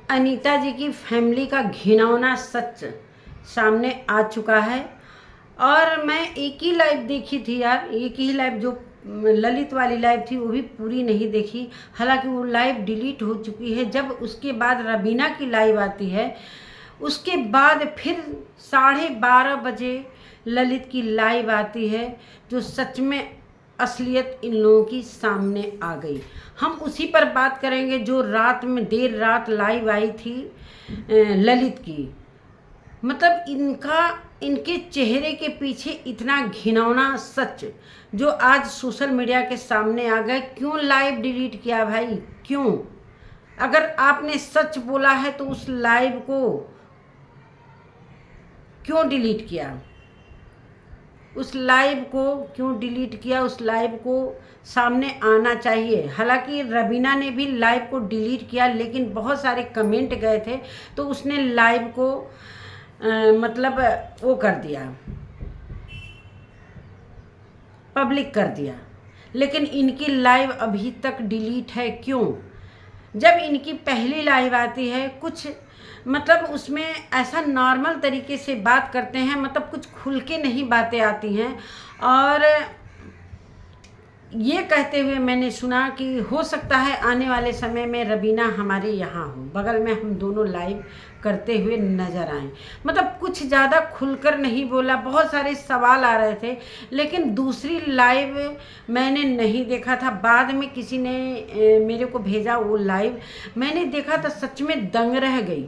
अनीता जी की फैमिली का घिनौना सच सामने आ चुका है। और मैं एक ही लाइव देखी थी यार, एक ही लाइव जो ललित वाली लाइव थी वो भी पूरी नहीं देखी। हालांकि वो लाइव डिलीट हो चुकी है। जब उसके बाद रबीना की लाइव आती है, उसके बाद फिर 12:30 बजे ललित की लाइव आती है, जो सच में असलियत इन लोगों की सामने आ गई। हम उसी पर बात करेंगे जो रात में देर रात लाइव आई थी ललित की। मतलब इनके चेहरे के पीछे इतना घिनौना सच जो आज सोशल मीडिया के सामने आ गए। क्यों लाइव डिलीट किया भाई, क्यों? अगर आपने सच बोला है तो उस लाइव को क्यों डिलीट किया? उस लाइव को क्यों डिलीट किया? उस लाइव को सामने आना चाहिए। हालांकि रबीना ने भी लाइव को डिलीट किया, लेकिन बहुत सारे कमेंट गए थे तो उसने लाइव को मतलब वो कर दिया, पब्लिक कर दिया। लेकिन इनकी लाइव अभी तक डिलीट है। क्यों? जब इनकी पहली लाइव आती है, कुछ मतलब उसमें ऐसा नॉर्मल तरीके से बात करते हैं, मतलब कुछ खुल के नहीं बातें आती हैं। और ये कहते हुए मैंने सुना कि हो सकता है आने वाले समय में रबीना हमारे यहाँ हो, बगल में हम दोनों लाइव करते हुए नज़र आए। मतलब कुछ ज़्यादा खुलकर नहीं बोला, बहुत सारे सवाल आ रहे थे। लेकिन दूसरी लाइव मैंने नहीं देखा था, बाद में किसी ने मेरे को भेजा वो लाइव, मैंने देखा था। सच में दंग रह गई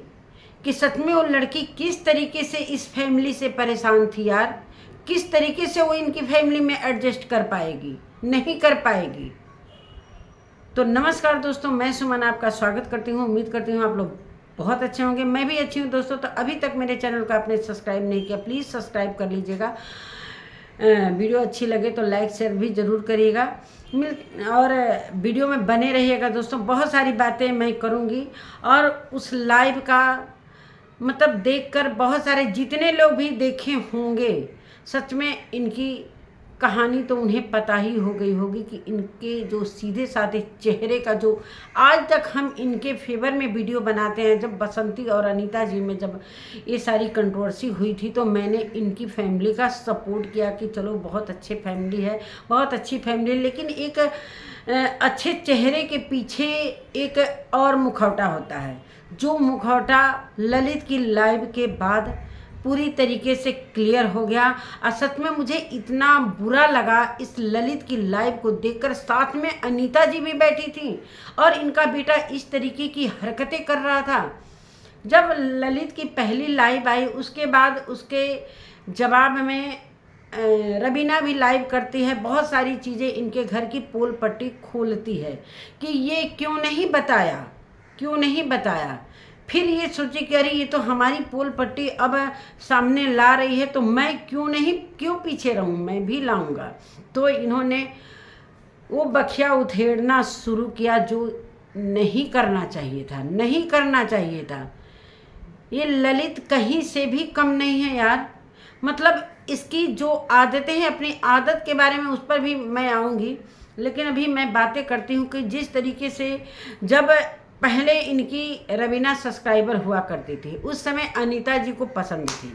कि सच में वो लड़की किस तरीके से इस फैमिली से परेशान थी यार। किस तरीके से वो इनकी फैमिली में एडजस्ट कर पाएगी? नहीं कर पाएगी। तो नमस्कार दोस्तों, मैं सुमन आपका स्वागत करती हूँ। उम्मीद करती हूँ आप लोग बहुत अच्छे होंगे। मैं भी अच्छी हूँ दोस्तों। तो अभी तक मेरे चैनल को आपने सब्सक्राइब नहीं किया, प्लीज़ सब्सक्राइब कर लीजिएगा। वीडियो अच्छी लगे तो लाइक शेयर भी ज़रूर करिएगा। और वीडियो में बने रहिएगा दोस्तों। बहुत सारी बातें मैं करूँगी। और उस लाइव का मतलब देखकर बहुत सारे जितने लोग भी देखे होंगे, सच में इनकी कहानी तो उन्हें पता ही हो गई होगी कि इनके जो सीधे साधे चेहरे का जो आज तक हम इनके फेवर में वीडियो बनाते हैं। जब बसंती और अनीता जी में जब ये सारी कंट्रोवर्सी हुई थी तो मैंने इनकी फैमिली का सपोर्ट किया कि चलो बहुत अच्छे फैमिली है, बहुत अच्छी फैमिली। लेकिन एक अच्छे चेहरे के पीछे एक और मुखौटा होता है, जो मुखौटा ललित की लाइव के बाद पूरी तरीके से क्लियर हो गया। और सच में मुझे इतना बुरा लगा इस ललित की लाइव को देखकर। साथ में अनीता जी भी बैठी थी और इनका बेटा इस तरीके की हरकतें कर रहा था। जब ललित की पहली लाइव आई, उसके बाद उसके जवाब में रबीना भी लाइव करती है, बहुत सारी चीज़ें इनके घर की पोल पट्टी खोलती है कि ये क्यों नहीं बताया, क्यों नहीं बताया। फिर ये सोचे कि अरे ये तो हमारी पोल पट्टी अब सामने ला रही है, तो मैं क्यों पीछे रहूं, मैं भी लाऊंगा। तो इन्होंने वो बखिया उधेड़ना शुरू किया जो नहीं करना चाहिए था, नहीं करना चाहिए था। ये ललित कहीं से भी कम नहीं है यार। मतलब इसकी जो आदतें हैं, अपनी आदत के बारे में उस पर भी मैं आऊँगी। लेकिन अभी मैं बातें करती हूँ कि जिस तरीके से जब पहले इनकी रवीना सब्सक्राइबर हुआ करती थी, उस समय अनीता जी को पसंद थी।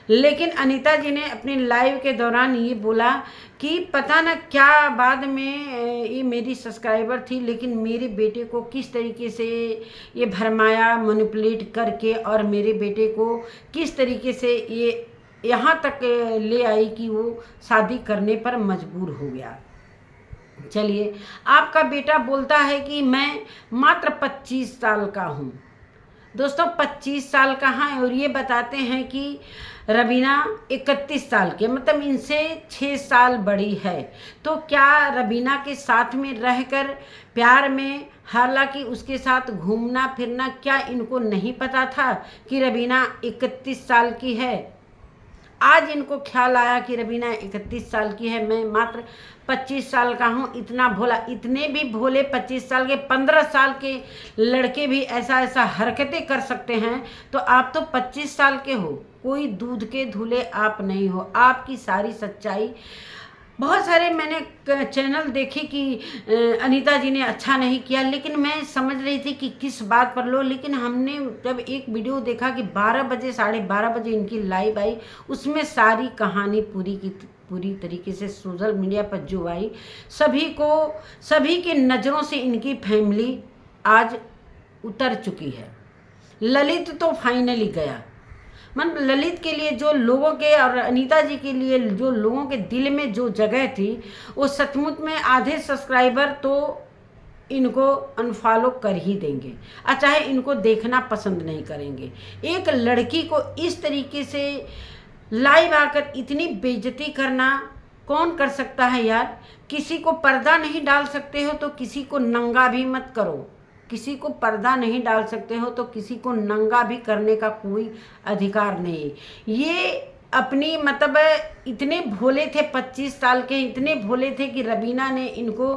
लेकिन अनीता जी ने अपनी लाइव के दौरान ये बोला कि पता ना क्या, बाद में ये मेरी सब्सक्राइबर थी लेकिन मेरे बेटे को किस तरीके से ये भरमाया, मैनिपुलेट करके, और मेरे बेटे को किस तरीके से ये यहाँ तक ले आई कि वो शादी करने पर मजबूर हो गया। चलिए, आपका बेटा बोलता है कि मैं मात्र 25 साल का हूँ। दोस्तों 25 साल कहाँ है? और ये बताते हैं कि रबीना 31 साल की, मतलब इनसे 6 साल बड़ी है। तो क्या रबीना के साथ में रहकर प्यार में, हालांकि उसके साथ घूमना फिरना, क्या इनको नहीं पता था कि रबीना 31 साल की है? आज इनको ख्याल आया कि रबीना 31 साल की है, मैं मात्र 25 साल का हूँ। इतना भोला, इतने भी भोले 25 साल के, 15 साल के लड़के भी ऐसा हरकतें कर सकते हैं, तो आप तो 25 साल के हो, कोई दूध के धुले आप नहीं हो। आपकी सारी सच्चाई बहुत सारे मैंने चैनल देखे कि अनीता जी ने अच्छा नहीं किया, लेकिन मैं समझ रही थी कि किस बात पर लो। लेकिन हमने जब एक वीडियो देखा कि 12 बजे 12:30 बजे इनकी लाइव आई, उसमें सारी कहानी पूरी तरीके से सोशल मीडिया पर जो आई, सभी के नज़रों से इनकी फैमिली आज उतर चुकी है। ललित तो फाइनली गया। ललित के लिए जो लोगों के और अनीता जी के लिए जो लोगों के दिल में जो जगह थी, वो सचमुच में आधे सब्सक्राइबर तो इनको अनफॉलो कर ही देंगे, चाहे इनको देखना पसंद नहीं करेंगे। एक लड़की को इस तरीके से लाइव आकर इतनी बेइज्जती करना कौन कर सकता है यार? किसी को पर्दा नहीं डाल सकते हो तो किसी को नंगा भी मत करो। किसी को पर्दा नहीं डाल सकते हो तो किसी को नंगा भी करने का कोई अधिकार नहीं। ये अपनी इतने भोले थे, 25 साल के इतने भोले थे कि रबीना ने इनको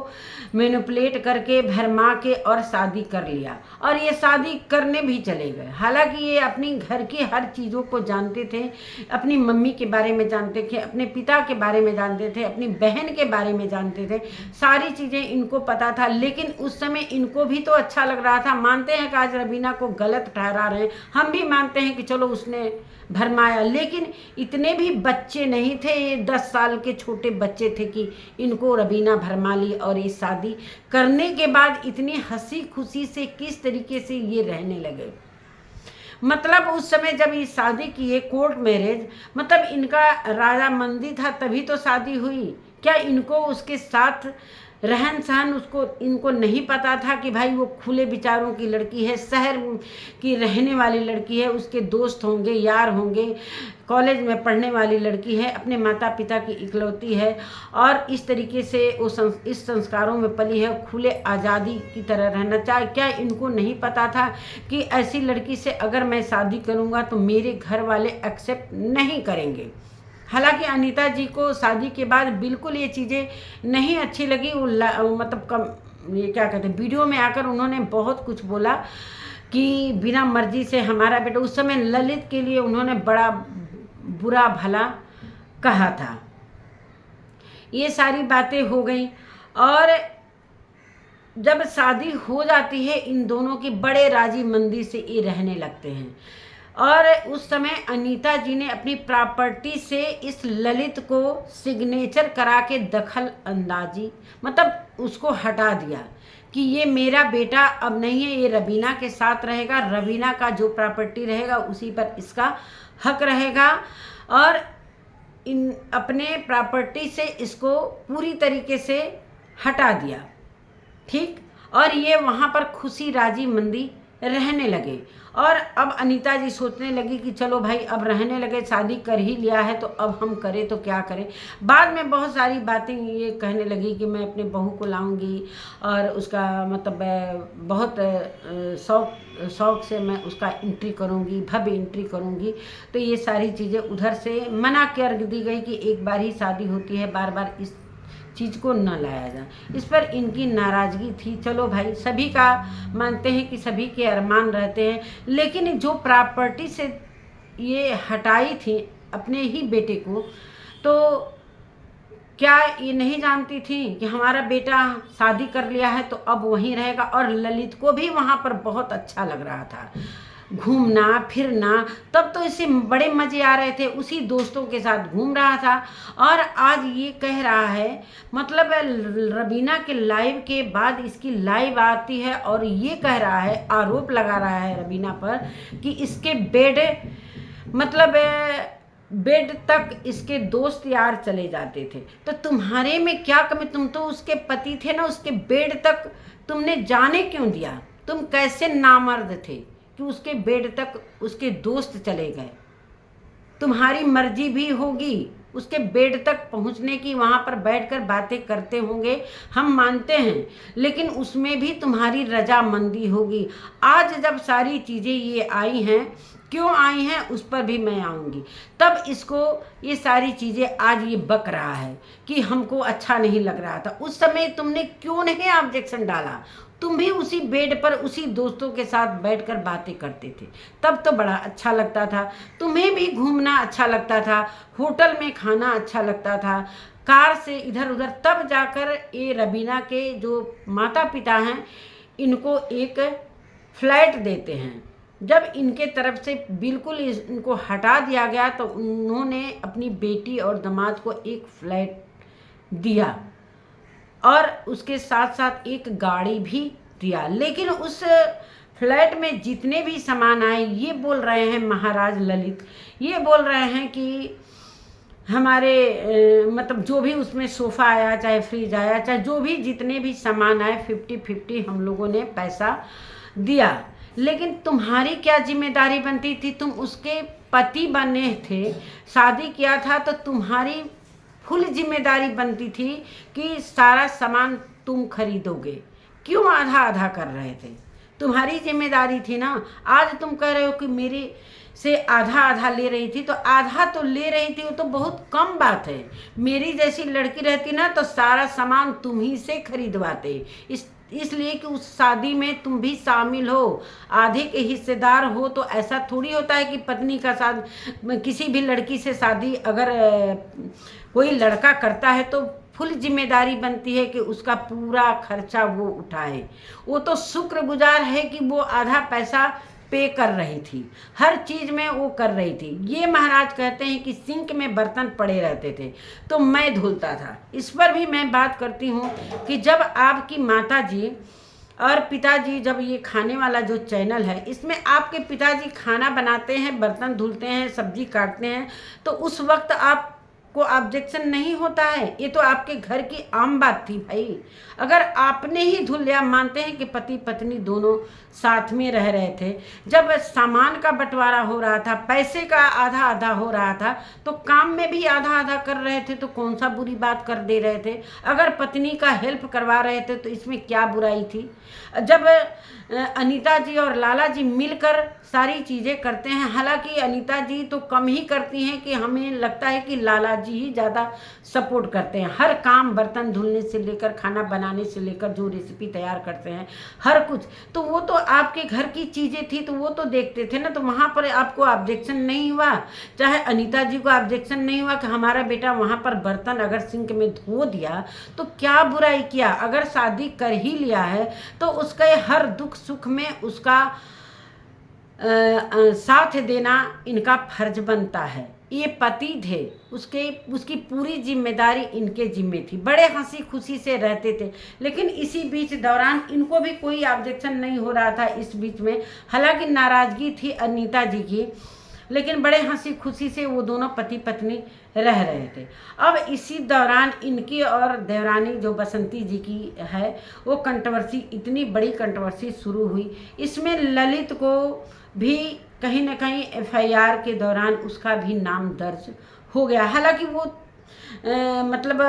मैनिपुलेट करके भरमा के और शादी कर लिया, और ये शादी करने भी चले गए। हालांकि ये अपनी घर की हर चीज़ों को जानते थे, अपनी मम्मी के बारे में जानते थे, अपने पिता के बारे में जानते थे, अपनी बहन के बारे में जानते थे, सारी चीज़ें इनको पता था। लेकिन उस समय इनको भी तो अच्छा लग रहा था। मानते हैं कि आज रबीना को गलत ठहरा रहे हैं, हम भी मानते हैं कि चलो उसने भरमाया, लेकिन इतने भी बच्चे नहीं थे, ये 10 साल के छोटे बच्चे थे कि इनको रबीना भरमा ली। और ये शादी करने के बाद इतनी हंसी खुशी से किस तरीके से ये रहने लगे। उस समय जब ये शादी की है कोर्ट मैरिज, इनका राजामंदी था तभी तो शादी हुई। क्या इनको उसके साथ रहन सहन इनको नहीं पता था कि भाई वो खुले विचारों की लड़की है, शहर की रहने वाली लड़की है, उसके दोस्त होंगे, यार होंगे, कॉलेज में पढ़ने वाली लड़की है, अपने माता पिता की इकलौती है, और इस तरीके से वो इस संस्कारों में पली है, खुले आज़ादी की तरह रहना चाहे। क्या इनको नहीं पता था कि ऐसी लड़की से अगर मैं शादी करूँगा तो मेरे घर वाले एक्सेप्ट नहीं करेंगे? हालांकि अनीता जी को शादी के बाद बिल्कुल ये चीज़ें नहीं अच्छी लगी। वो ये क्या कहते हैं, वीडियो में आकर उन्होंने बहुत कुछ बोला कि बिना मर्जी से हमारा बेटा, उस समय ललित के लिए उन्होंने बड़ा बुरा भला कहा था। ये सारी बातें हो गई, और जब शादी हो जाती है इन दोनों की, बड़े राजी मंदी से ये रहने लगते हैं। और उस समय अनीता जी ने अपनी प्रॉपर्टी से इस ललित को सिग्नेचर करा के दखल अंदाजी उसको हटा दिया कि ये मेरा बेटा अब नहीं है, ये रबीना के साथ रहेगा, रबीना का जो प्रॉपर्टी रहेगा उसी पर इसका हक रहेगा। और अपने प्रॉपर्टी से इसको पूरी तरीके से हटा दिया, ठीक। और ये वहाँ पर खुशी राजी मंदी रहने लगे। और अब अनीता जी सोचने लगी कि चलो भाई, अब रहने लगे, शादी कर ही लिया है तो अब हम करें तो क्या करें। बाद में बहुत सारी बातें ये कहने लगी कि मैं अपने बहू को लाऊंगी, और उसका बहुत शौक से मैं उसका एंट्री करूंगी, भव्य एंट्री करूंगी। तो ये सारी चीज़ें उधर से मना कर दी गई कि एक बार ही शादी होती है, बार बार इस चीज़ को न लाया जाए। इस पर इनकी नाराज़गी थी। चलो भाई, सभी का मानते हैं कि सभी के अरमान रहते हैं, लेकिन जो प्रॉपर्टी से ये हटाई थी अपने ही बेटे को, तो क्या ये नहीं जानती थी कि हमारा बेटा शादी कर लिया है तो अब वहीं रहेगा। और ललित को भी वहाँ पर बहुत अच्छा लग रहा था, घूमना फिरना, तब तो इसे बड़े मज़े आ रहे थे, उसी दोस्तों के साथ घूम रहा था। और आज ये कह रहा है, रबीना के लाइव के बाद इसकी लाइव आती है और ये कह रहा है, आरोप लगा रहा है रबीना पर कि इसके बेड तक इसके दोस्त यार चले जाते थे। तो तुम्हारे में क्या कमी? तुम तो उसके पति थे ना, उसके बेड तक तुमने जाने क्यों दिया? तुम कैसे नामर्द थे कि उसके बेड तक उसके दोस्त चले गए? तुम्हारी मर्जी भी होगी उसके बेड तक पहुंचने की, वहां पर बैठकर बातें करते होंगे, हम मानते हैं, लेकिन उसमें भी तुम्हारी रजामंदी होगी। आज जब सारी चीज़ें ये आई हैं, क्यों आई हैं उस पर भी मैं आऊँगी। तब इसको ये सारी चीज़ें आज ये बक रहा है कि हमको अच्छा नहीं लग रहा था। उस समय तुमने क्यों नहीं ऑब्जेक्शन डाला? तुम भी उसी बेड पर उसी दोस्तों के साथ बैठकर बातें करते थे, तब तो बड़ा अच्छा लगता था। तुम्हें भी घूमना अच्छा लगता था, होटल में खाना अच्छा लगता था, कार से इधर उधर, तब जाकर ये रबीना के जो माता पिता हैं इनको एक फ्लैट देते हैं। जब इनके तरफ से बिल्कुल इनको हटा दिया गया तो उन्होंने अपनी बेटी और दामाद को एक फ्लैट दिया और उसके साथ साथ एक गाड़ी भी दिया। लेकिन उस फ्लैट में जितने भी सामान आए, ये बोल रहे हैं महाराज ललित, ये बोल रहे हैं कि हमारे मतलब जो भी उसमें सोफ़ा आया, चाहे फ्रिज आया, चाहे जो भी जितने भी सामान आए 50-50 हम लोगों ने पैसा दिया। लेकिन तुम्हारी क्या जिम्मेदारी बनती थी? तुम उसके पति बने थे, शादी किया था, तो तुम्हारी फुल जिम्मेदारी बनती थी कि सारा सामान तुम खरीदोगे। क्यों आधा आधा कर रहे थे? तुम्हारी जिम्मेदारी थी ना। आज तुम कह रहे हो कि मेरे से आधा आधा ले रही थी, तो आधा तो ले रही थी, वो तो बहुत कम बात है। मेरी जैसी लड़की रहती ना तो सारा सामान तुम ही से खरीदवाते। इसलिए कि उस शादी में तुम भी शामिल हो, आधे के हिस्सेदार हो। तो ऐसा थोड़ी होता है कि पत्नी का साथ किसी भी लड़की से शादी अगर कोई लड़का करता है तो फुल जिम्मेदारी बनती है कि उसका पूरा खर्चा वो उठाए। वो तो शुक्रगुजार है कि वो आधा पैसा पे कर रही थी, हर चीज़ में वो कर रही थी। ये महाराज कहते हैं कि सिंक में बर्तन पड़े रहते थे तो मैं धुलता था। इस पर भी मैं बात करती हूँ कि जब आपकी माता जी और पिताजी, जब ये खाने वाला जो चैनल है इसमें आपके पिताजी खाना बनाते हैं, बर्तन धुलते हैं, सब्जी काटते हैं, तो उस वक्त आप को ऑब्जेक्शन नहीं होता है? ये तो आपके घर की आम बात थी भाई। अगर आपने ही धुल लिया, मानते हैं कि पति पत्नी दोनों साथ में रह रहे थे, जब सामान का बंटवारा हो रहा था, पैसे का आधा आधा हो रहा था, तो काम में भी आधा आधा कर रहे थे, तो कौन सा बुरी बात कर दे रहे थे? अगर पत्नी का हेल्प करवा रहे थे तो इसमें क्या बुराई थी? जब अनीता जी और लाला जी मिलकर सारी चीज़ें करते हैं, हालांकि अनीता जी तो कम ही करती हैं, कि हमें लगता है कि लाला जी ही ज़्यादा सपोर्ट करते हैं। हर काम, बर्तन धुलने से लेकर खाना बनाने से लेकर जो रेसिपी तैयार करते हैं, हर कुछ, तो वो तो आपके घर की चीज़ें थी तो वो तो देखते थे ना। तो वहाँ पर आपको ऑब्जेक्शन नहीं हुआ? चाहे अनीता जी को ऑब्जेक्शन नहीं हुआ कि हमारा बेटा वहाँ पर बर्तन अगर सिंक में धो दिया तो क्या बुराई किया? अगर शादी कर ही लिया है तो उसके हर दुख सुख में उसका साथ देना इनका फर्ज बनता है। ये पति थे, उसकी पूरी जिम्मेदारी इनके जिम्मे थी। बड़े हंसी खुशी से रहते थे। लेकिन इसी बीच दौरान इनको भी कोई ऑब्जेक्शन नहीं हो रहा था इस बीच में। हालांकि नाराज़गी थी अनीता जी की, लेकिन बड़े हंसी खुशी से वो दोनों पति पत्नी रह रहे थे। अब इसी दौरान इनकी और देवरानी जो बसंती जी की है, वो कंट्रोवर्सी, इतनी बड़ी कंट्रोवर्सी शुरू हुई। इसमें ललित को भी कहीं ना कहीं एफआईआर के दौरान उसका भी नाम दर्ज हो गया। हालांकि वो मतलब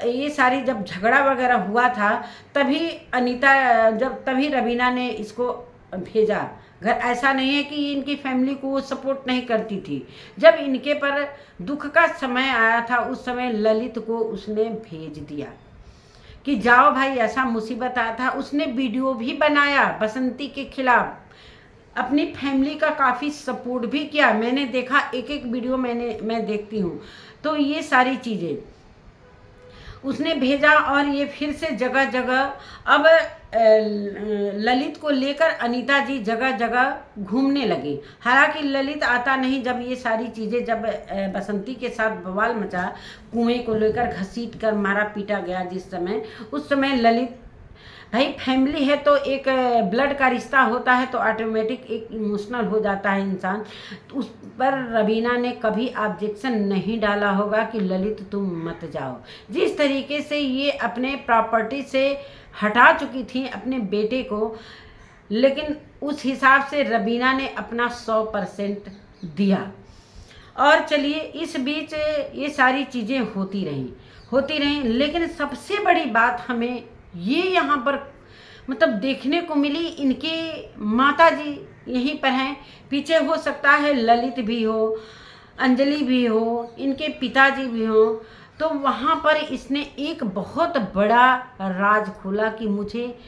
ये सारी जब झगड़ा वगैरह हुआ था तभी तभी रवीना ने इसको भेजा घर। ऐसा नहीं है कि इनकी फैमिली को वो सपोर्ट नहीं करती थी। जब इनके पर दुख का समय आया था उस समय ललित को उसने भेज दिया कि जाओ भाई, ऐसा मुसीबत आया था। उसने वीडियो भी बनाया बसंती के खिलाफ, अपनी फैमिली का काफ़ी सपोर्ट भी किया। मैंने देखा, एक एक वीडियो मैं देखती हूँ। तो ये सारी चीज़ें उसने भेजा और ये फिर से जगह जगह अब ललित को लेकर अनीता जी जगह जगह घूमने लगी। हालांकि ललित आता नहीं। जब ये सारी चीज़ें, जब बसंती के साथ बवाल मचा, कुएं को लेकर घसीट कर मारा पीटा गया जिस समय, उस समय ललित, भाई फैमिली है तो एक ब्लड का रिश्ता होता है तो ऑटोमेटिक एक इमोशनल हो जाता है इंसान। तो उस पर रवीना ने कभी ऑब्जेक्शन नहीं डाला होगा कि ललित तुम मत जाओ। जिस तरीके से ये अपने प्रॉपर्टी से हटा चुकी थी अपने बेटे को, लेकिन उस हिसाब से रवीना ने अपना 100% दिया। और चलिए, इस बीच ये सारी चीज़ें होती रहीं। लेकिन सबसे बड़ी बात हमें ये यहाँ पर मतलब देखने को मिली, इनके माता जी यहीं पर हैं, पीछे हो सकता है ललित भी हो, अंजलि भी हो, इनके पिताजी भी हो। तो वहाँ पर इसने एक बहुत बड़ा राज खोला कि मुझे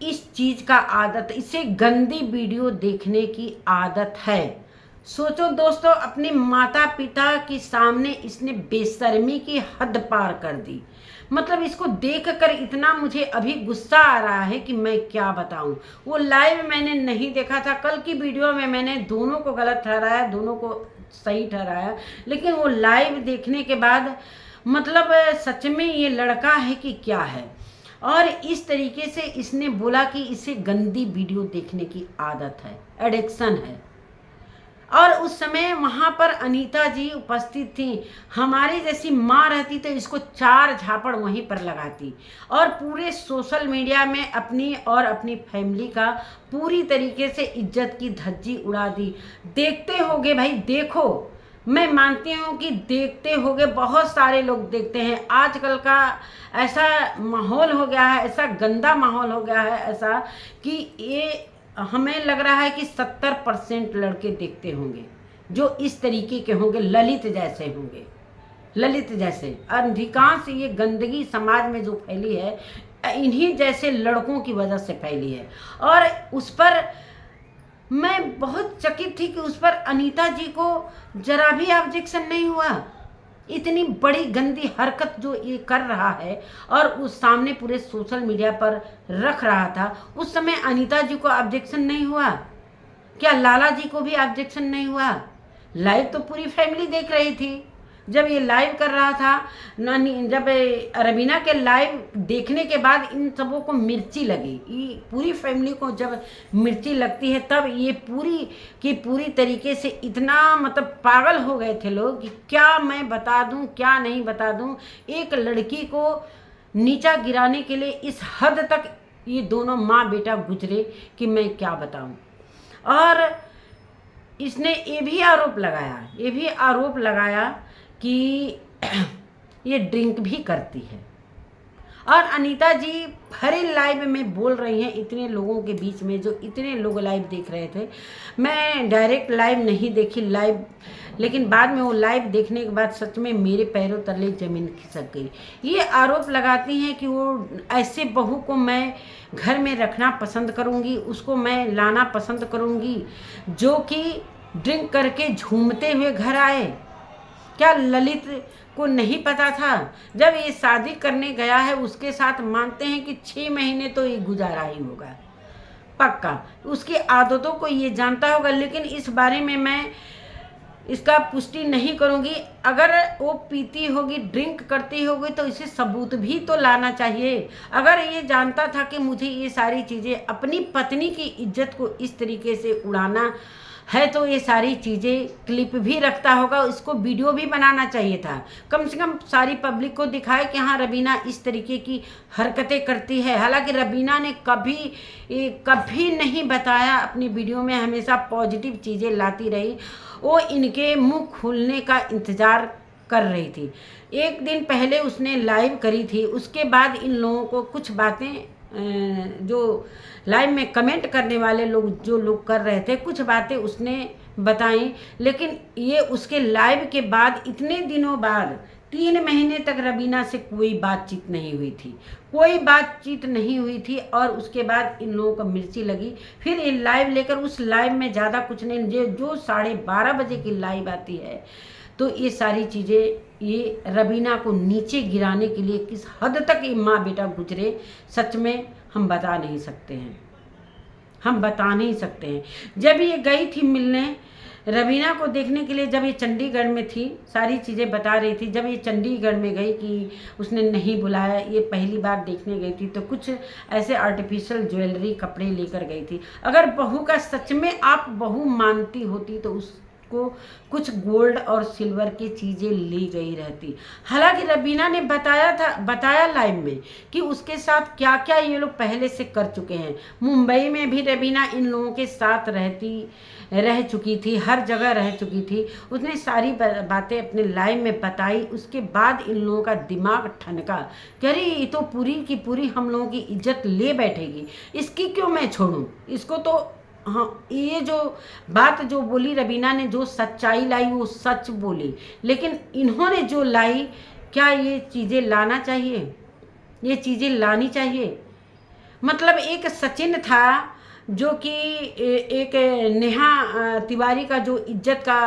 इस चीज़ का आदत, इसे गंदी वीडियो देखने की आदत है। सोचो दोस्तों, अपने माता पिता के सामने इसने बेशर्मी की हद पार कर दी। मतलब इसको देख कर इतना मुझे अभी गुस्सा आ रहा है कि मैं क्या बताऊं। वो लाइव मैंने नहीं देखा था, कल की वीडियो में मैंने दोनों को गलत ठहराया, दोनों को सही ठहराया, लेकिन वो लाइव देखने के बाद मतलब सच में ये लड़का है कि क्या है। और इस तरीके से इसने बोला कि इसे गंदी वीडियो देखने की आदत है, एडिक्शन है। और उस समय वहाँ पर अनीता जी उपस्थित थी। हमारी जैसी माँ रहती तो इसको 4 झापड़ वहीं पर लगाती और पूरे सोशल मीडिया में अपनी और अपनी फैमिली का पूरी तरीके से इज्जत की धज्जी उड़ा दी। देखते होगे भाई, देखो, मैं मानती हूँ कि देखते होगे, बहुत सारे लोग देखते हैं। आजकल का ऐसा माहौल हो गया है, ऐसा गंदा माहौल हो गया है ऐसा कि ये हमें लग रहा है कि 70% लड़के देखते होंगे जो इस तरीके के होंगे, ललित जैसे होंगे, ललित जैसे। अधिकांश ये गंदगी समाज में जो फैली है इन्हीं जैसे लड़कों की वजह से फैली है। और उस पर मैं बहुत चकित थी कि उस पर अनीता जी को जरा भी ऑब्जेक्शन नहीं हुआ। इतनी बड़ी गंदी हरकत जो ये कर रहा है और उस सामने पूरे सोशल मीडिया पर रख रहा था, उस समय अनीता जी को ऑब्जेक्शन नहीं हुआ क्या? लाला जी को भी ऑब्जेक्शन नहीं हुआ? लाइव तो पूरी फैमिली देख रही थी। जब ये लाइव कर रहा था, जब रवीना के लाइव देखने के बाद इन सबों को मिर्ची लगी, ये पूरी फैमिली को जब मिर्ची लगती है तब ये पूरी की पूरी तरीके से इतना मतलब पागल हो गए थे लोग कि क्या मैं बता दूं, क्या नहीं बता दूं। एक लड़की को नीचा गिराने के लिए इस हद तक ये दोनों माँ बेटा गुजरे कि मैं क्या बताऊं। और इसने ये भी आरोप लगाया कि ये ड्रिंक भी करती है। और अनीता जी हरे लाइव में बोल रही हैं इतने लोगों के बीच में, जो इतने लोग लाइव देख रहे थे। मैं डायरेक्ट लाइव नहीं देखी लाइव, लेकिन बाद में वो लाइव देखने के बाद सच में मेरे पैरों तले ज़मीन खिसक गई। ये आरोप लगाती हैं कि वो ऐसे बहू को मैं घर में रखना पसंद करूँगी, उसको मैं लाना पसंद करूँगी जो कि ड्रिंक करके झूमते हुए घर आए। क्या ललित को नहीं पता था? जब ये शादी करने गया है उसके साथ, मानते हैं कि 6 महीने तो ये गुजारा ही होगा पक्का, उसकी आदतों को ये जानता होगा। लेकिन इस बारे में मैं इसका पुष्टि नहीं करूंगी। अगर वो पीती होगी, ड्रिंक करती होगी तो इसे सबूत भी तो लाना चाहिए। अगर ये जानता था कि मुझे ये सारी चीज़ें, अपनी पत्नी की इज्जत को इस तरीके से उड़ाना है, तो ये सारी चीज़ें क्लिप भी रखता होगा, इसको वीडियो भी बनाना चाहिए था। कम से कम सारी पब्लिक को दिखाए कि हाँ रवीना इस तरीके की हरकतें करती है। हालांकि रवीना ने कभी नहीं बताया अपनी वीडियो में, हमेशा पॉजिटिव चीज़ें लाती रही। वो इनके मुंह खुलने का इंतज़ार कर रही थी। एक दिन पहले उसने लाइव करी थी, उसके बाद इन लोगों को कुछ बातें जो लाइव में कमेंट करने वाले लोग जो लोग कर रहे थे, कुछ बातें उसने बताई। लेकिन ये उसके लाइव के बाद इतने दिनों बाद 3 महीने तक रवीना से कोई बातचीत नहीं हुई थी, कोई बातचीत नहीं हुई थी। और उसके बाद इन लोगों को मिर्ची लगी। फिर ये लाइव लेकर, उस लाइव में ज़्यादा कुछ नहीं, जो 12:30 बजे की लाइव आती है, तो ये सारी चीज़ें ये रवीना को नीचे गिराने के लिए किस हद तक ये माँ बेटा गुजरे, सच में हम बता नहीं सकते हैं, हम बता नहीं सकते हैं। जब ये गई थी मिलने रवीना को देखने के लिए, जब ये चंडीगढ़ में थी, सारी चीज़ें बता रही थी। जब ये चंडीगढ़ में गई कि उसने नहीं बुलाया, ये पहली बार देखने गई थी, तो कुछ ऐसे आर्टिफिशियल ज्वेलरी कपड़े लेकर गई थी। अगर बहू का सच में आप बहू मानती होती तो उसको कुछ गोल्ड और सिल्वर की चीज़ें ली गई रहती। हालांकि रवीना ने बताया लाइव में कि उसके साथ क्या क्या ये लोग पहले से कर चुके हैं। मुंबई में भी रवीना इन लोगों के साथ रह चुकी थी, हर जगह रह चुकी थी। उसने सारी बातें अपने लाइव में बताई। उसके बाद इन लोगों का दिमाग ठनका कि अरे ये तो पूरी की पूरी हम लोगों की इज्जत ले बैठेगी, इसकी क्यों मैं छोड़ूं इसको। तो हाँ, ये जो बात जो बोली रवीना ने, जो सच्चाई लाई वो सच बोली। लेकिन इन्होंने जो लाई, क्या ये चीज़ें लाना चाहिए? ये चीज़ें लानी चाहिए। मतलब एक सचिन था जो कि एक नेहा तिवारी का जो इज्जत का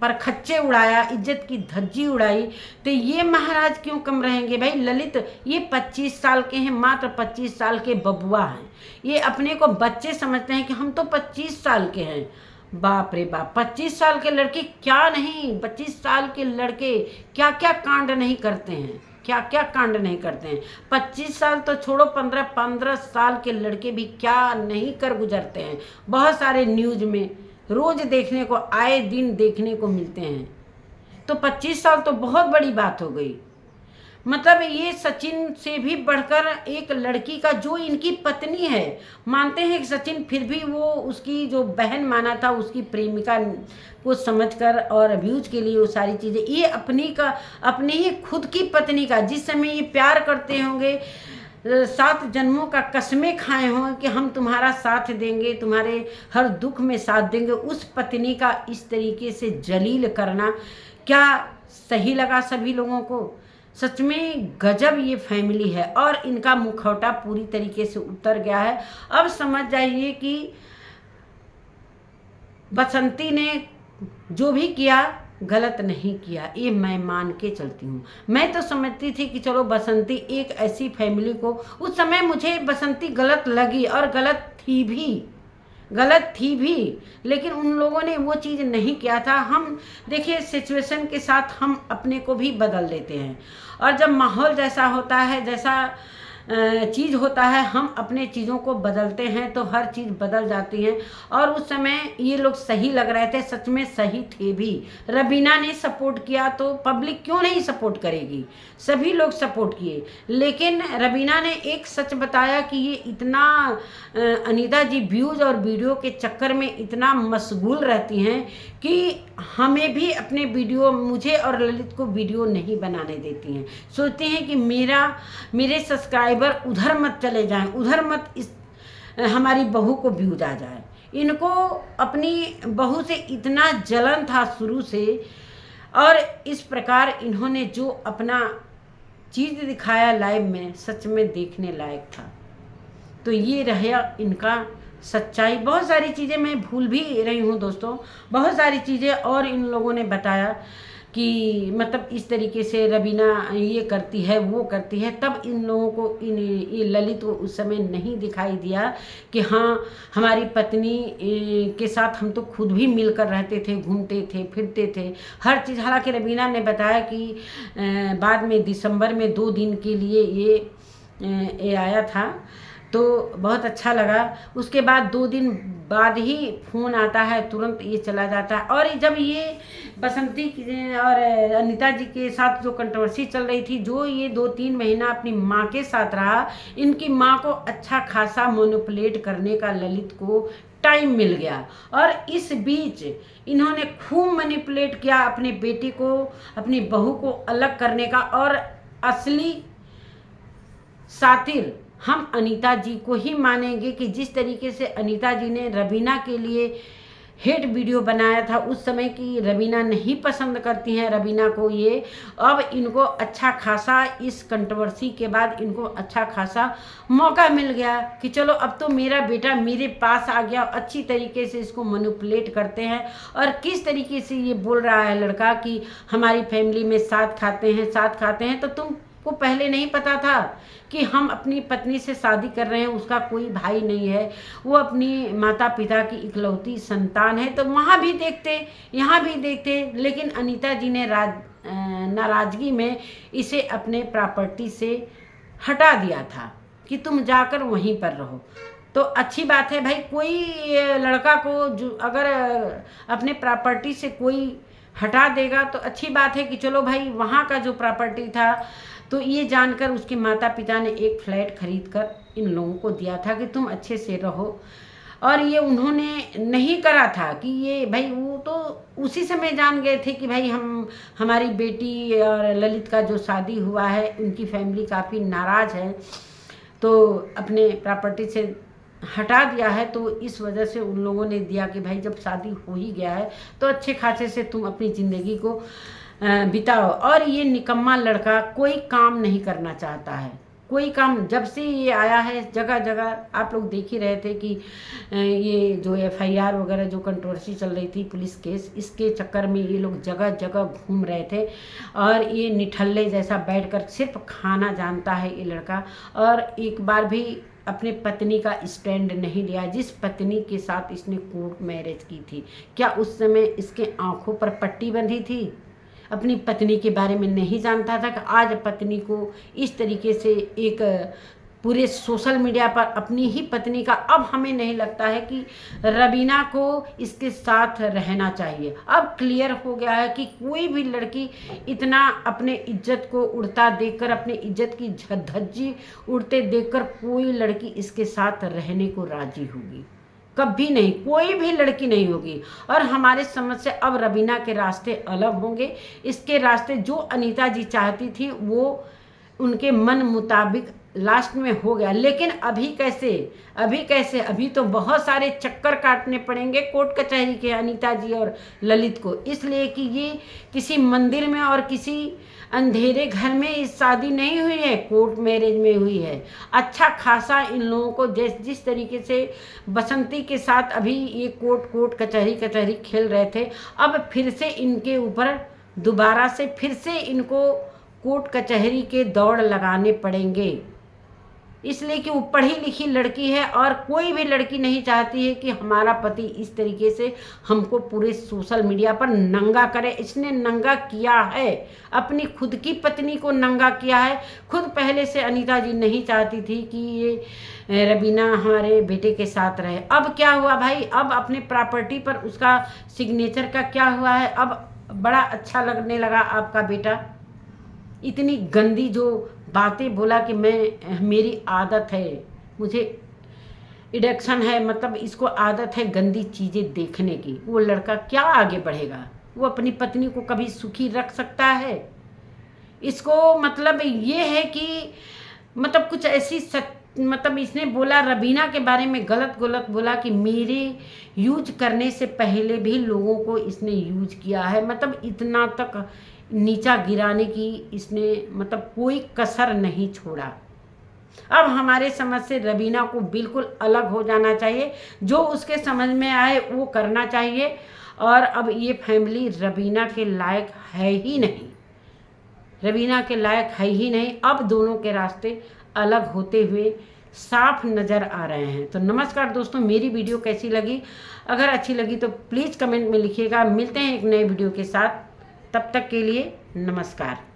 पर खच्चे उड़ाया, इज्जत की धज्जी उड़ाई, तो ये महाराज क्यों कम रहेंगे भाई। ललित ये 25 साल के हैं, मात्र 25 साल के बबुआ हैं। ये अपने को बच्चे समझते हैं कि हम तो 25 साल के हैं। बाप रे बाप, 25 साल के लड़के क्या नहीं, 25 साल के लड़के क्या क्या कांड नहीं करते हैं, क्या क्या कांड नहीं करते हैं। 25 साल तो छोड़ो, 15 साल के लड़के भी क्या नहीं कर गुजरते हैं। बहुत सारे न्यूज में रोज देखने को, आए दिन देखने को मिलते हैं। तो 25 साल तो बहुत बड़ी बात हो गई। मतलब ये सचिन से भी बढ़कर एक लड़की का, जो इनकी पत्नी है, मानते हैं कि सचिन फिर भी वो उसकी जो बहन माना था, उसकी प्रेमिका को समझकर और अब्यूज के लिए वो सारी चीज़ें, ये अपनी ही खुद की पत्नी का, जिस समय ये प्यार करते होंगे, 7 जन्मों का कसमें खाए हों कि हम तुम्हारा साथ देंगे, तुम्हारे हर दुख में साथ देंगे, उस पत्नी का इस तरीके से जलील करना क्या सही लगा सभी लोगों को। सच में गजब ये फैमिली है और इनका मुखौटा पूरी तरीके से उतर गया है। अब समझ जाइए कि बसंती ने जो भी किया गलत नहीं किया, ये मैं मान के चलती हूँ। मैं तो समझती थी कि चलो बसंती एक ऐसी फैमिली को, उस समय मुझे बसंती गलत लगी और गलत थी भी, लेकिन उन लोगों ने वो चीज़ नहीं किया था। हम देखिए सिचुएशन के साथ हम अपने को भी बदल देते हैं, और जब माहौल जैसा होता है, जैसा चीज़ होता है, हम अपने चीज़ों को बदलते हैं तो हर चीज़ बदल जाती है। और उस समय ये लोग सही लग रहे थे, सच में सही थे भी। रबीना ने सपोर्ट किया तो पब्लिक क्यों नहीं सपोर्ट करेगी, सभी लोग सपोर्ट किए। लेकिन रबीना ने एक सच बताया कि ये इतना अनीता जी व्यूज़ और वीडियो के चक्कर में इतना मशगूल रहती हैं कि हमें भी अपने वीडियो, मुझे और ललित को वीडियो नहीं बनाने देती हैं। सोचती हैं कि मेरे सब्सक्राइबर उधर मत चले जाएं, उधर मत हमारी बहू को व्यूज आ जाए। इनको अपनी बहू से इतना जलन था शुरू से, और इस प्रकार इन्होंने जो अपना चीज़ दिखाया लाइव में, सच में देखने लायक था। तो ये रहा इनका सच्चाई। बहुत सारी चीज़ें मैं भूल भी रही हूँ दोस्तों, बहुत सारी चीज़ें और इन लोगों ने बताया कि मतलब इस तरीके से रबीना ये करती है, वो करती है। तब इन लोगों को, ये ललित को उस समय नहीं दिखाई दिया कि हाँ हमारी पत्नी के साथ हम तो खुद भी मिलकर रहते थे, घूमते थे, फिरते थे, हर चीज़। हालांकि रबीना ने बताया कि बाद में दिसंबर में 2 दिन के लिए ये आया था, तो बहुत अच्छा लगा। उसके बाद 2 दिन बाद ही फ़ोन आता है, तुरंत ये चला जाता है। और जब ये बसंती और अनीता जी के साथ जो कंट्रोवर्सी चल रही थी, जो ये 2-3 महीना अपनी माँ के साथ रहा, इनकी माँ को अच्छा खासा मैनिपुलेट करने का ललित को टाइम मिल गया। और इस बीच इन्होंने खूब मैनिपुलेट किया अपने बेटे को, अपनी बहू को अलग करने का। और असली सातिर हम अनीता जी को ही मानेंगे कि जिस तरीके से अनीता जी ने रबीना के लिए हेट वीडियो बनाया था, उस समय की रबीना नहीं पसंद करती हैं रबीना को ये। अब इनको अच्छा खासा, इस कंट्रोवर्सी के बाद इनको अच्छा खासा मौका मिल गया कि चलो अब तो मेरा बेटा मेरे पास आ गया। अच्छी तरीके से इसको मैनिपुलेट करते हैं। और किस तरीके से ये बोल रहा है लड़का कि हमारी फैमिली में साथ खाते हैं, तो तुमको पहले नहीं पता था कि हम अपनी पत्नी से शादी कर रहे हैं, उसका कोई भाई नहीं है, वो अपनी माता पिता की इकलौती संतान है। तो वहाँ भी देखते, यहाँ भी देखते, लेकिन अनीता जी ने नाराज़गी में इसे अपने प्रॉपर्टी से हटा दिया था कि तुम जाकर वहीं पर रहो। तो अच्छी बात है भाई, कोई लड़का को जो अगर अपने प्रॉपर्टी से कोई हटा देगा तो अच्छी बात है कि चलो भाई वहाँ का जो प्रॉपर्टी था। तो ये जानकर उसके माता पिता ने एक फ्लैट खरीद कर इन लोगों को दिया था कि तुम अच्छे से रहो। और ये उन्होंने नहीं करा था कि ये भाई, वो तो उसी समय जान गए थे कि भाई हमारी बेटी और ललित का जो शादी हुआ है, उनकी फैमिली काफ़ी नाराज़ है, तो अपने प्रॉपर्टी से हटा दिया है। तो इस वजह से उन लोगों ने दिया कि भाई जब शादी हो ही गया है तो अच्छे खासे से तुम अपनी ज़िंदगी को बिताओ। और ये निकम्मा लड़का कोई काम नहीं करना चाहता है, कोई काम जब से ये आया है जगह जगह आप लोग देख ही रहे थे कि ये जो FIR वगैरह जो कंट्रोवर्सी चल रही थी पुलिस केस, इसके चक्कर में ये लोग जगह जगह घूम रहे थे और ये निठल्ले जैसा बैठकर सिर्फ खाना जानता है ये लड़का। और एक बार भी अपने पत्नी का स्टैंड नहीं लिया, जिस पत्नी के साथ इसने कोर्ट मैरिज की थी। क्या उस समय इसके आंखों पर पट्टी बंधी थी? अपनी पत्नी के बारे में नहीं जानता था कि आज पत्नी को इस तरीके से एक पूरे सोशल मीडिया पर अपनी ही पत्नी का, अब हमें नहीं लगता है कि रवीना को इसके साथ रहना चाहिए। अब क्लियर हो गया है कि कोई भी लड़की इतना अपने इज्जत को उड़ता देखकर, अपने इज्जत की धज्जी उड़ते देखकर कोई लड़की इसके साथ रहने को राजी होगी, कभी नहीं, कोई भी लड़की नहीं होगी। और हमारे समझ से अब रवीना के रास्ते अलग होंगे। इसके रास्ते जो अनीता जी चाहती थी वो उनके मन मुताबिक लास्ट में हो गया। लेकिन अभी कैसे, अभी तो बहुत सारे चक्कर काटने पड़ेंगे कोर्ट कचहरी के अनीता जी और ललित को, इसलिए कि ये किसी मंदिर में और किसी अंधेरे घर में शादी नहीं हुई है, कोर्ट मैरिज में हुई है। अच्छा खासा इन लोगों को जिस तरीके से बसंती के साथ अभी ये कोर्ट कचहरी खेल रहे थे, अब फिर से इनके ऊपर दोबारा से फिर से इनको कोर्ट कचहरी के दौड़ लगाने पड़ेंगे। इसलिए कि वो पढ़ी लिखी लड़की है और कोई भी लड़की नहीं चाहती है कि हमारा पति इस तरीके से हमको पूरे सोशल मीडिया पर नंगा करे। इसने नंगा किया है, अपनी खुद की पत्नी को नंगा किया है। खुद पहले से अनीता जी नहीं चाहती थी कि ये रवीना हमारे बेटे के साथ रहे। अब क्या हुआ भाई, अब अपने प्रॉपर्टी पर उसका सिग्नेचर का क्या हुआ है? अब बड़ा अच्छा लगने लगा आपका बेटा। इतनी गंदी जो बातें बोला कि मेरी आदत है, मुझे एडिक्शन है, मतलब इसको आदत है गंदी चीज़ें देखने की। वो लड़का क्या आगे बढ़ेगा? वो अपनी पत्नी को कभी सुखी रख सकता है? इसको मतलब ये है कि मतलब कुछ ऐसी मतलब इसने बोला रवीना के बारे में गलत बोला कि मेरे यूज करने से पहले भी लोगों को इसने यूज किया है। मतलब इतना तक नीचा गिराने की इसने मतलब कोई कसर नहीं छोड़ा। अब हमारे समझ से रवीना को बिल्कुल अलग हो जाना चाहिए, जो उसके समझ में आए वो करना चाहिए। और अब ये फैमिली रवीना के लायक है ही नहीं, रवीना के लायक है ही नहीं। अब दोनों के रास्ते अलग होते हुए साफ नज़र आ रहे हैं। तो नमस्कार दोस्तों, मेरी वीडियो कैसी लगी? अगर अच्छी लगी तो प्लीज़ कमेंट में लिखिएगा। मिलते हैं एक नए वीडियो के साथ, तब तक के लिए नमस्कार।